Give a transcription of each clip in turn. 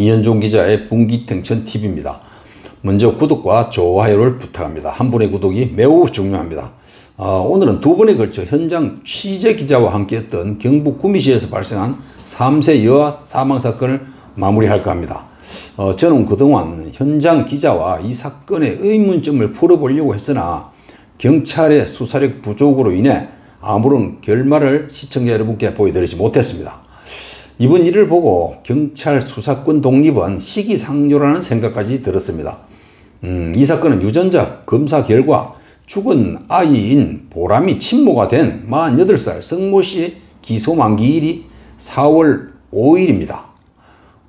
이현종 기자의 분기탱천TV입니다. 먼저 구독과 좋아요를 부탁합니다. 한 분의 구독이 매우 중요합니다. 오늘은 두 번에 걸쳐 현장 취재 기자와 함께 했던 경북 구미시에서 발생한 3세 여아 사망 사건을 마무리할까 합니다. 저는 그동안 현장 기자와 이 사건의 의문점을 풀어보려고 했으나 경찰의 수사력 부족으로 인해 아무런 결말을 시청자 여러분께 보여드리지 못했습니다. 이번 일을 보고 경찰 수사권 독립은 시기상조라는 생각까지 들었습니다. 이 사건은 유전자 검사 결과 죽은 아이인 보람이 친모가 된 48살 성모 씨의 기소 만기일이 4월 5일입니다.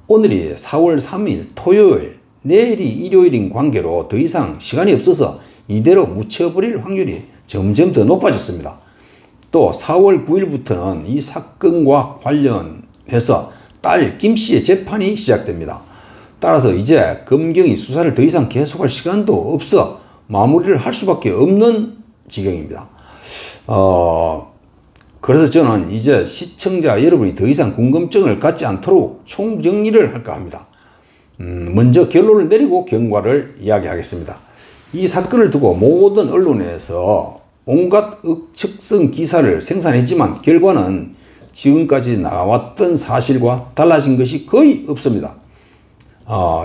오늘이 4월 3일 토요일, 내일이 일요일인 관계로 더 이상 시간이 없어서 이대로 묻혀버릴 확률이 점점 더 높아졌습니다. 또 4월 9일부터는 이 사건과 관련해서 딸 김씨의 재판이 시작됩니다. 따라서 이제 검경이 수사를 더 이상 계속할 시간도 없어 마무리를 할 수밖에 없는 지경입니다. 그래서 저는 이제 시청자 여러분이 더 이상 궁금증을 갖지 않도록 총정리를 할까 합니다. 먼저 결론을 내리고 경과를 이야기하겠습니다. 이 사건을 두고 모든 언론에서 온갖 억측성 기사를 생산했지만 결과는 지금까지 나왔던 사실과 달라진 것이 거의 없습니다.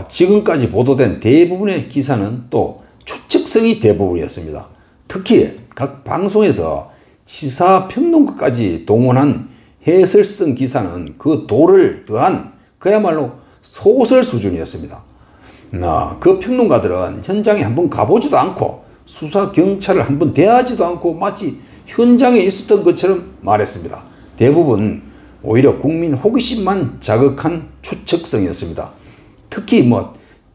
지금까지 보도된 대부분의 기사는 또 추측성이 대부분이었습니다. 특히 각 방송에서 시사평론가까지 동원한 해설성 기사는 그 도를 더한 그야말로 소설 수준이었습니다. 그 평론가들은 현장에 한번 가보지도 않고 수사 경찰을 한번 대하지도 않고 마치 현장에 있었던 것처럼 말했습니다. 대부분 오히려 국민 호기심만 자극한 추측성이었습니다. 특히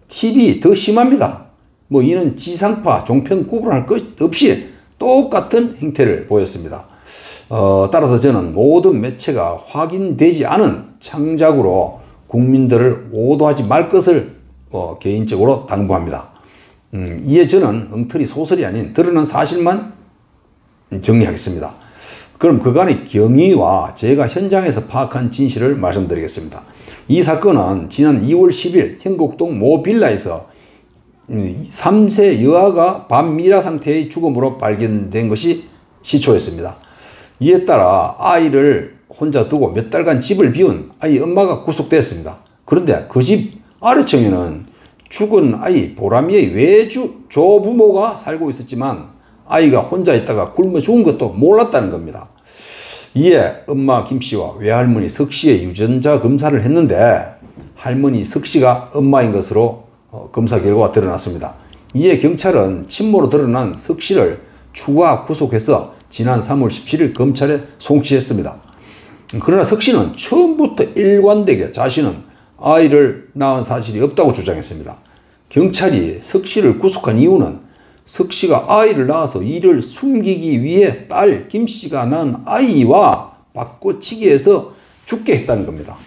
TV 더 심합니다. 이는 지상파, 종편 구분할 것 없이 똑같은 행태를 보였습니다. 따라서 저는 모든 매체가 확인되지 않은 창작으로 국민들을 오도하지 말 것을 개인적으로 당부합니다. 이에 저는 엉터리 소설이 아닌 드러난 사실만 정리하겠습니다. 그럼 그간의 경위와 제가 현장에서 파악한 진실을 말씀드리겠습니다. 이 사건은 지난 2월 10일 현곡동 모 빌라에서 3세 여아가 반미라 상태의 죽음으로 발견된 것이 시초였습니다. 이에 따라 아이를 혼자 두고 몇 달간 집을 비운 아이 엄마가 구속됐습니다. 그런데 그 집 아래층에는 죽은 아이 보람이의 외주 조부모가 살고 있었지만 아이가 혼자 있다가 굶어 죽은 것도 몰랐다는 겁니다. 이에 엄마 김씨와 외할머니 석씨의 유전자 검사를 했는데 할머니 석씨가 엄마인 것으로 검사 결과가 드러났습니다. 이에 경찰은 친모로 드러난 석씨를 추가 구속해서 지난 3월 17일 검찰에 송치했습니다. 그러나 석씨는 처음부터 일관되게 자신은 아이를 낳은 사실이 없다고 주장했습니다. 경찰이 석씨를 구속한 이유는 석씨가 아이를 낳아서 이를 숨기기 위해 딸 김씨가 낳은 아이와 바꿔치기해서 죽게 했다는 겁니다.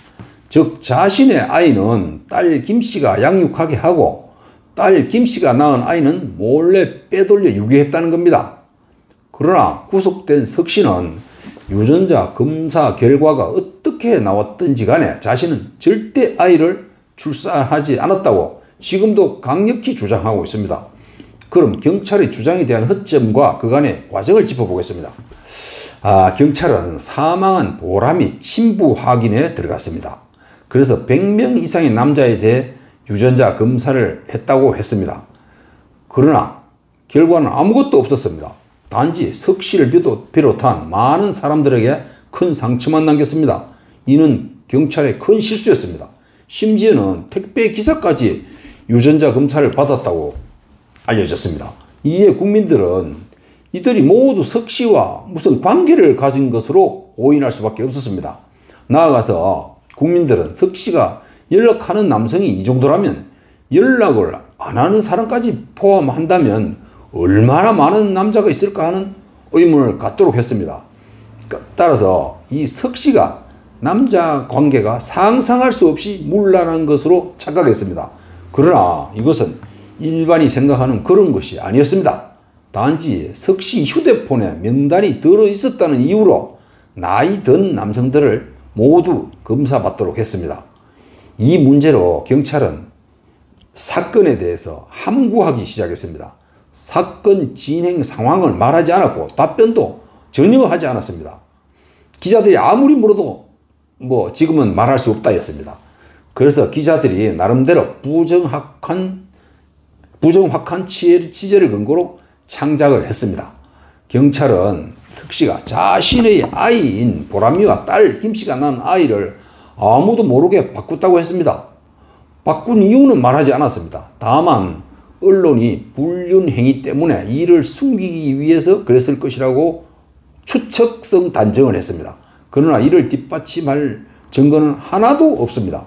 즉 자신의 아이는 딸 김씨가 양육하게 하고 딸 김씨가 낳은 아이는 몰래 빼돌려 유기했다는 겁니다. 그러나 구속된 석씨는 유전자 검사 결과가 어떻게 나왔든지 간에 자신은 절대 아이를 출산하지 않았다고 지금도 강력히 주장하고 있습니다. 그럼 경찰의 주장에 대한 허점과 그간의 과정을 짚어보겠습니다. 경찰은 사망한 보람이 친부 확인에 들어갔습니다. 그래서 100명 이상의 남자에 대해 유전자 검사를 했다고 했습니다. 그러나 결과는 아무것도 없었습니다. 단지 석씨를 비롯한 많은 사람들에게 큰 상처만 남겼습니다. 이는 경찰의 큰 실수였습니다. 심지어는 택배 기사까지 유전자 검사를 받았다고 알려졌습니다. 이에 국민들은 이들이 모두 석씨와 무슨 관계를 가진 것으로 오인할 수밖에 없었습니다. 나아가서 국민들은 석씨가 연락하는 남성이 이 정도라면 연락을 안 하는 사람까지 포함한다면 얼마나 많은 남자가 있을까 하는 의문을 갖도록 했습니다. 따라서 이 석씨가 남자 관계가 상상할 수 없이 문란한 것으로 착각했습니다. 그러나 이것은 일반이 생각하는 그런 것이 아니었습니다. 단지 석씨 휴대폰에 명단이 들어있었다는 이유로 나이 든 남성들을 모두 검사받도록 했습니다. 이 문제로 경찰은 사건에 대해서 함구하기 시작했습니다. 사건 진행 상황을 말하지 않았고 답변도 전혀 하지 않았습니다. 기자들이 아무리 물어도 지금은 말할 수 없다 했습니다. 그래서 기자들이 나름대로 부정확한 취재를 근거로 창작을 했습니다. 경찰은 석씨가 자신의 아이인 보람이와 딸 김씨가 낳은 아이를 아무도 모르게 바꿨다고 했습니다. 바꾼 이유는 말하지 않았습니다. 다만 언론이 불륜 행위 때문에 이를 숨기기 위해서 그랬을 것이라고 추측성 단정을 했습니다. 그러나 이를 뒷받침할 증거는 하나도 없습니다.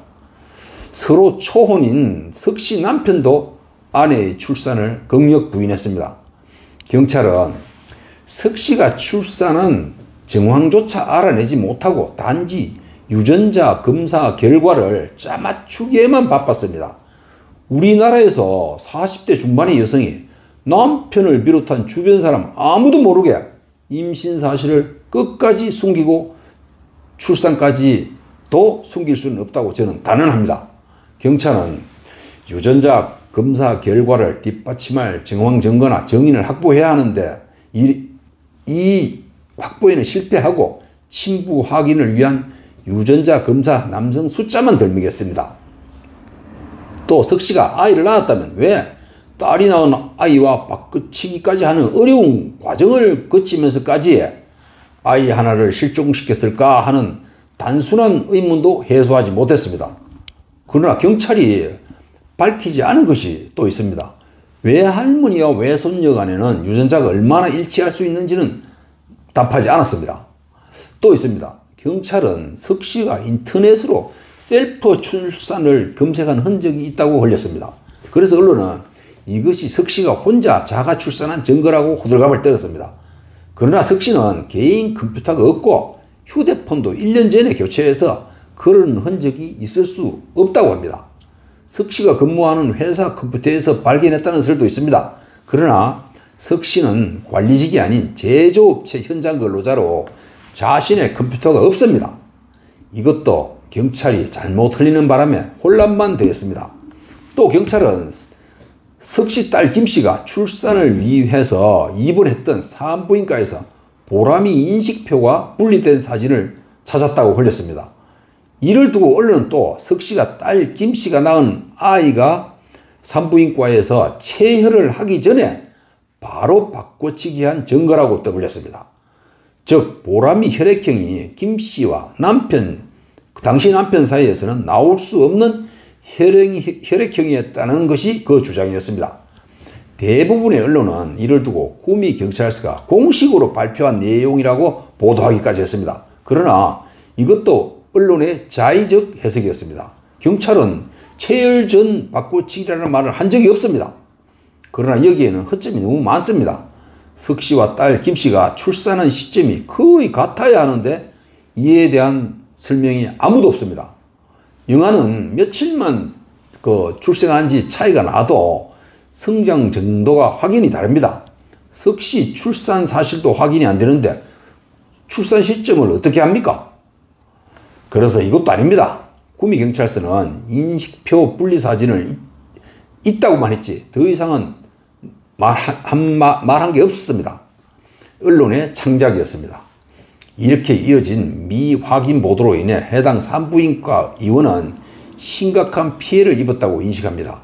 서로 초혼인 석씨 남편도 아내의 출산을 극력 부인했습니다. 경찰은 석씨가 출산한 정황조차 알아내지 못하고 단지 유전자 검사 결과를 짜맞추기에만 바빴습니다. 우리나라에서 40대 중반의 여성이 남편을 비롯한 주변 사람 아무도 모르게 임신 사실을 끝까지 숨기고 출산까지도 숨길 수는 없다고 저는 단언합니다. 경찰은 유전자 검사 결과를 뒷받침할 정황 증거나 정인을 확보해야 하는데 이 확보에는 실패하고 친부 확인을 위한 유전자 검사 남성 숫자만 덜미겠습니다. 또 석씨가 아이를 낳았다면 왜 딸이 낳은 아이와 바꾸치기까지 하는 어려운 과정을 거치면서까지 아이 하나를 실종시켰을까 하는 단순한 의문도 해소하지 못했습니다. 그러나 경찰이 밝히지 않은 것이 또 있습니다. 외할머니와 외손녀 간에는 유전자가 얼마나 일치할 수 있는지는 답하지 않았습니다. 또 있습니다. 경찰은 석씨가 인터넷으로 셀프 출산을 검색한 흔적이 있다고 걸렸습니다. 그래서 언론은 이것이 석씨가 혼자 자가 출산한 증거라고 호들갑을 떨었습니다. 그러나 석씨는 개인 컴퓨터가 없고 휴대폰도 1년 전에 교체해서 그런 흔적이 있을 수 없다고 합니다. 석씨가 근무하는 회사 컴퓨터에서 발견했다는 설도 있습니다. 그러나 석씨는 관리직이 아닌 제조업체 현장 근로자로 자신의 컴퓨터가 없습니다. 이것도 경찰이 잘못 흘리는 바람에 혼란만 더했습니다. 또 경찰은 석씨 딸 김씨가 출산을 위해서 입원했던 산부인과에서 보람이 인식표가 분리된 사진을 찾았다고 걸렸습니다. 이를 두고 언론은 또 석씨가 딸 김씨가 낳은 아이가 산부인과에서 체혈을 하기 전에 바로 바꿔치기 한 증거라고 떠벌렸습니다. 즉 보람이 혈액형이 김씨와 당시 남편 사이에서는 나올 수 없는 혈액형이었다는 것이 그 주장이었습니다. 대부분의 언론은 이를 두고 구미 경찰서가 공식으로 발표한 내용이라고 보도하기까지 했습니다. 그러나 이것도 언론의 자의적 해석이었습니다. 경찰은 체혈 전 바꿔치기라는 말을 한 적이 없습니다. 그러나 여기에는 허점이 너무 많습니다. 석씨와 딸 김씨가 출산한 시점이 거의 같아야 하는데 이에 대한 설명이 아무도 없습니다. 영아는 며칠만 출생한 지 차이가 나도 성장 정도가 확연히 다릅니다. 석씨 출산 사실도 확인이 안 되는데 출산 시점을 어떻게 합니까? 그래서 이것도 아닙니다. 구미경찰서는 인식표 분리 사진을 있다고만 했지 더 이상은 말한 게 없었습니다. 언론의 창작이었습니다. 이렇게 이어진 미확인 보도로 인해 해당 산부인과 의원은 심각한 피해를 입었다고 인식합니다.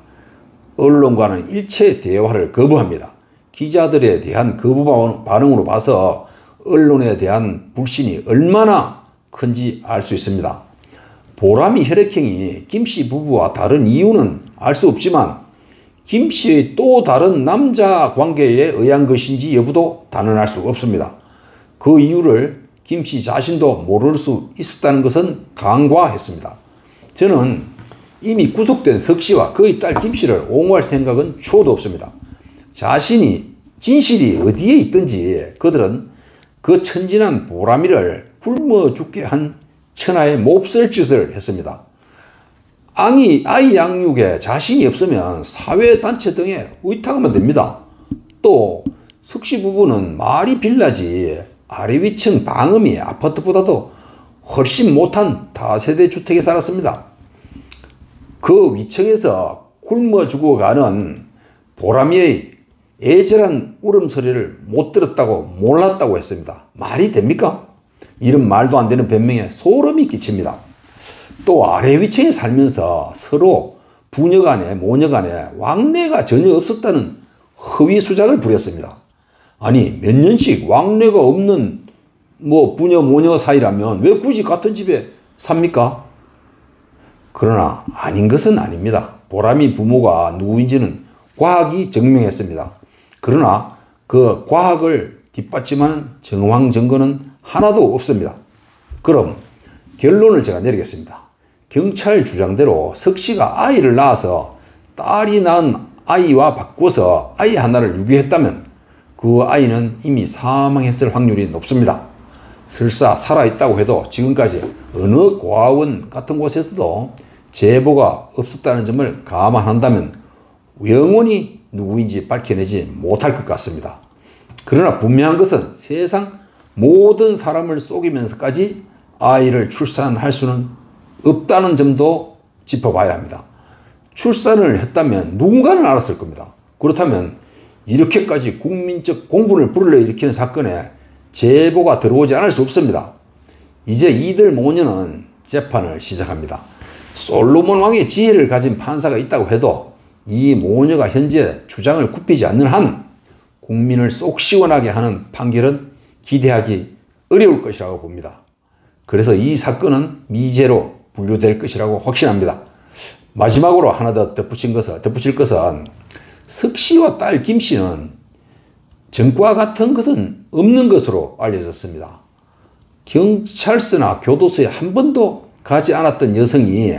언론과는 일체 대화를 거부합니다. 기자들에 대한 거부 반응으로 봐서 언론에 대한 불신이 얼마나 큰지 알 수 있습니다. 보람이 혈액형이 김씨 부부와 다른 이유는 알 수 없지만 김씨의 또 다른 남자 관계에 의한 것인지 여부도 단언할 수 없습니다. 그 이유를 김씨 자신도 모를 수 있었다는 것은 간과했습니다. 저는 이미 구속된 석씨와 그의 딸 김씨를 옹호할 생각은 추호도 없습니다. 자신이 진실이 어디에 있든지 그들은 그 천진한 보람이를 굶어 죽게 한 천하의 몹쓸 짓을 했습니다. 아이 양육에 자신이 없으면 사회단체 등에 의탁하면 됩니다. 또 석씨 부부는 말이 빌라지 아래 위층 방음이 아파트보다도 훨씬 못한 다세대 주택에 살았습니다. 그 위층에서 굶어 죽어가는 보람이의 애절한 울음소리를 못 들었다고 몰랐다고 했습니다. 말이 됩니까? 이런 말도 안 되는 변명에 소름이 끼칩니다. 또 아래 위층에 살면서 서로 부녀 간에 모녀 간에 왕래가 전혀 없었다는 허위 수작을 부렸습니다. 아니 몇 년씩 왕래가 없는 부녀 모녀 사이라면 왜 굳이 같은 집에 삽니까? 그러나 아닌 것은 아닙니다. 보람이 부모가 누구인지는 과학이 증명했습니다. 그러나 그 과학을 뒷받침하는 정황 증거는 하나도 없습니다. 그럼 결론을 제가 내리겠습니다. 경찰 주장대로 석 씨가 아이를 낳아서 딸이 낳은 아이와 바꿔서 아이 하나를 유기했다면 그 아이는 이미 사망했을 확률이 높습니다. 설사 살아있다고 해도 지금까지 어느 고아원 같은 곳에서도 제보가 없었다는 점을 감안한다면 영원히 누구인지 밝혀내지 못할 것 같습니다. 그러나 분명한 것은 세상 모든 사람을 속이면서까지 아이를 출산할 수는 없다는 점도 짚어봐야 합니다. 출산을 했다면 누군가는 알았을 겁니다. 그렇다면 이렇게까지 국민적 공분을 불러일으키는 사건에 제보가 들어오지 않을 수 없습니다. 이제 이들 모녀는 재판을 시작합니다. 솔로몬 왕의 지혜를 가진 판사가 있다고 해도 이 모녀가 현재 주장을 굽히지 않는 한 국민을 속 시원하게 하는 판결은 기대하기 어려울 것이라고 봅니다. 그래서 이 사건은 미제로 분류될 것이라고 확신합니다. 마지막으로 하나 더 덧붙일 것은 석 씨와 딸 김 씨는 전과 같은 것은 없는 것으로 알려졌습니다. 경찰서나 교도소에 한 번도 가지 않았던 여성이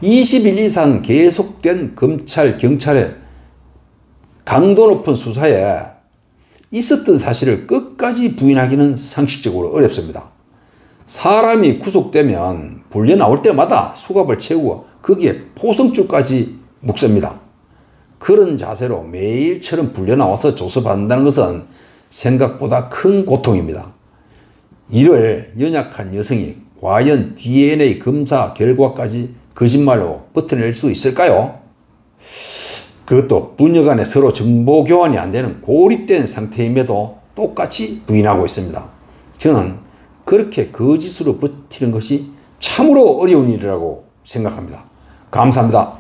20일 이상 계속된 경찰의 강도 높은 수사에 있었던 사실을 끝까지 부인하기는 상식적으로 어렵습니다. 사람이 구속되면 불려 나올 때마다 수갑을 채우고 거기에 포성줄까지 묶습니다. 그런 자세로 매일처럼 불려 나와서 조사받는다는 것은 생각보다 큰 고통입니다. 이를 연약한 여성이 과연 DNA 검사 결과까지 거짓말로 버텨낼 수 있을까요? 그것도 부녀 간에 서로 정보 교환이 안 되는 고립된 상태임에도 똑같이 부인하고 있습니다. 저는 그렇게 거짓으로 버티는 것이 참으로 어려운 일이라고 생각합니다. 감사합니다.